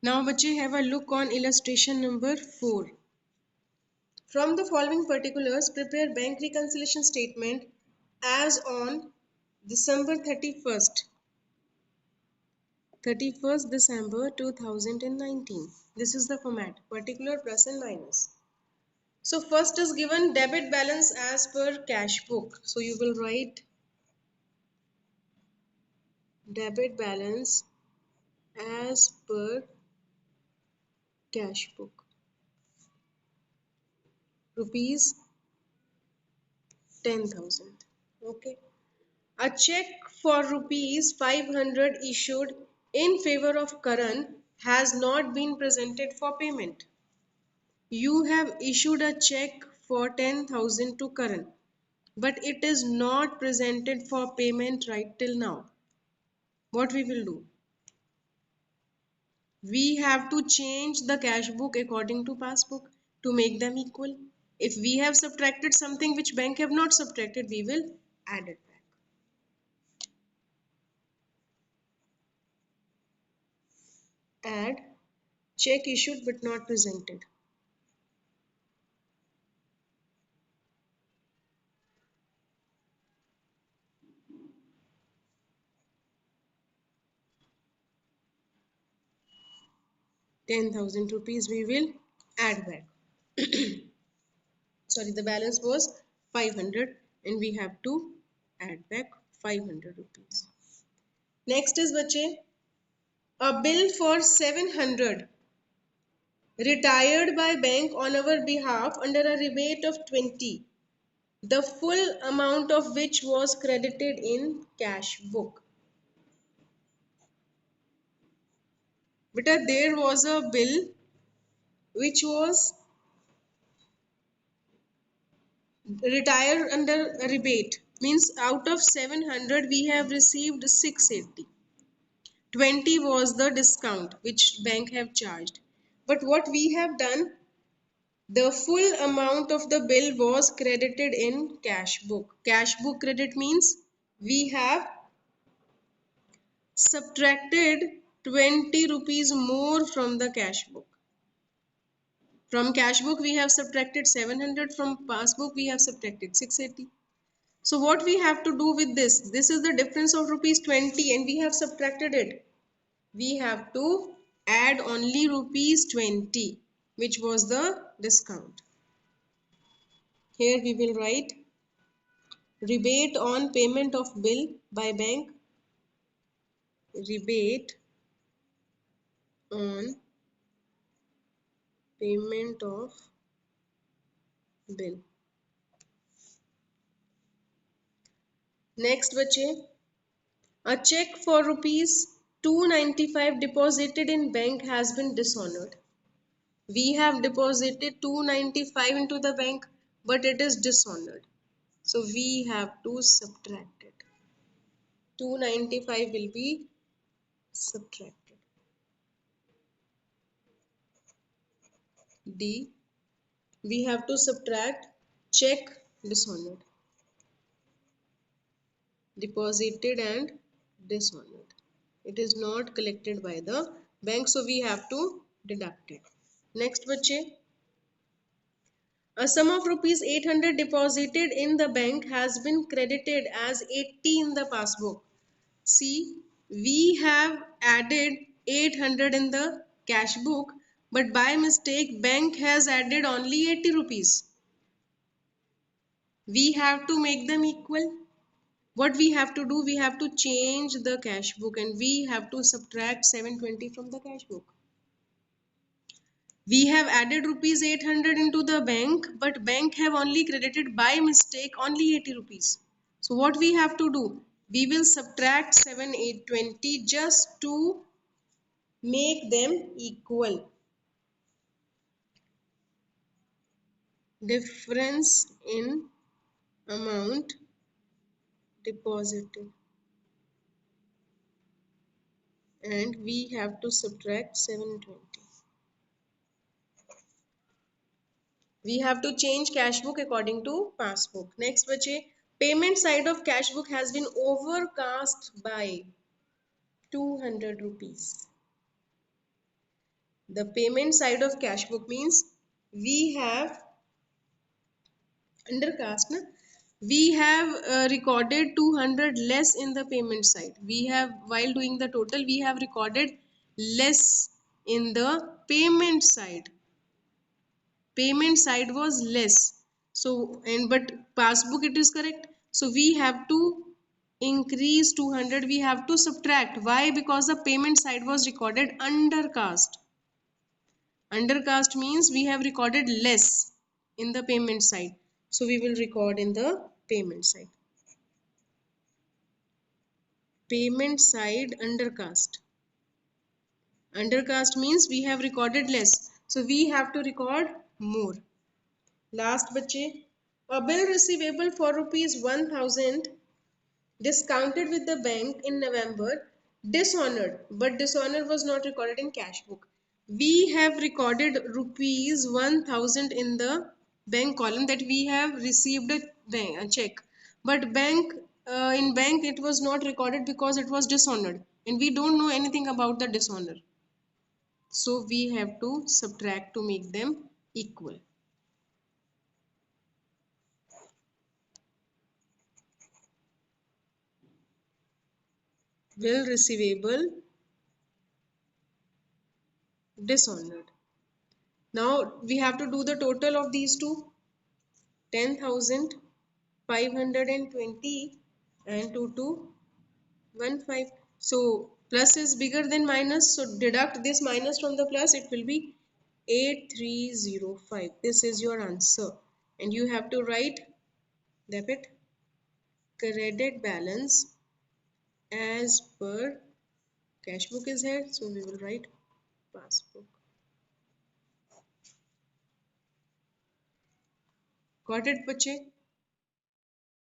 Now बच्चे have a look on illustration number 4. From the following particulars, prepare bank reconciliation statement as on December 31st December 2019. This is the format, particular plus and minus. So first is given debit balance as per cash book. So you will write debit balance as per cash book. Rupees 10,000. Okay. A check for rupees 500 issued in favor of Karan has not been presented for payment. You have issued a check for 10,000 to Karan, but it is not presented for payment right till now. What we will do? We have to change the cash book according to passbook to make them equal. If we have subtracted something which bank have not subtracted, we will add it back. Add check issued but not presented. ₹10,000 we will add back. Sorry, the balance was 500 and we have to add back ₹500. Next is bache, a bill for 700 retired by bank on our behalf under a rebate of 20, the full amount of which was credited in cash book. Beta, there was a bill which was retired under rebate, means out of 700 we have received 680. 20 was the discount which bank have charged. But what we have done, the full amount of the bill was credited in cash book. Cash book credit means we have subtracted 20 rupees more from the cash book. From cash book we have subtracted 700, from passbook we have subtracted 680. So what we have to do with this? This is the difference of rupees 20 and we have subtracted it. We have to add only rupees 20, which was the discount. Here we will write rebate on payment of bill by bank. Rebate on payment of bill. Next bache, a check for rupees 295 deposited in bank has been dishonored. We have deposited 295 into the bank, but it is dishonored. So we have to subtract it. 295 will be subtracted. D. We have to subtract check dishonored. Deposited and dishonored. It is not collected by the bank, so we have to deduct it. Next bache, a sum of rupees 800 deposited in the bank has been credited as 80 in the passbook. See, we have added 800 in the cash book, but by mistake bank has added only 80 rupees. We have to make them equal. What we have to do, we have to change the cash book and we have to subtract 720 from the cash book. We have added rupees 800 into the bank, but bank have only credited by mistake only 80 rupees. So what we have to do, we will subtract 720 just to make them equal. Difference in amount deposited, and we have to subtract 720. We have to change cash book according to passbook. Next bache, payment side of cash book has been overcast by 200 rupees. The payment side of cash book means we have under cast na, we have recorded 200 less in the payment side. We have, while doing the total, we have recorded less in the payment side. Payment side was less. So, and but passbook it is correct. So we have to increase 200. We have to subtract. Why? Because the payment side was recorded under cast. Undercast means we have recorded less in the payment side. So we will record in the payment side. Payment side undercast. Undercast means we have recorded less. So we have to record more. Last बच्चे, a bill receivable for rupees 1000 discounted with the bank in November, dishonored, but dishonor was not recorded in cash book. We have recorded rupees 1000 in the bank column that we have received a check, but in bank it was not recorded because it was dishonored and we don't know anything about the dishonor. So we have to subtract to make them equal. Bill receivable dishonored. Now we have to do the total of these two. 10,520 and 2215. So plus is bigger than minus. So deduct this minus from the plus. It will be 8305. This is your answer. And you have to write debit credit balance as per cash book is here. So we will write passbook. Got it, bache?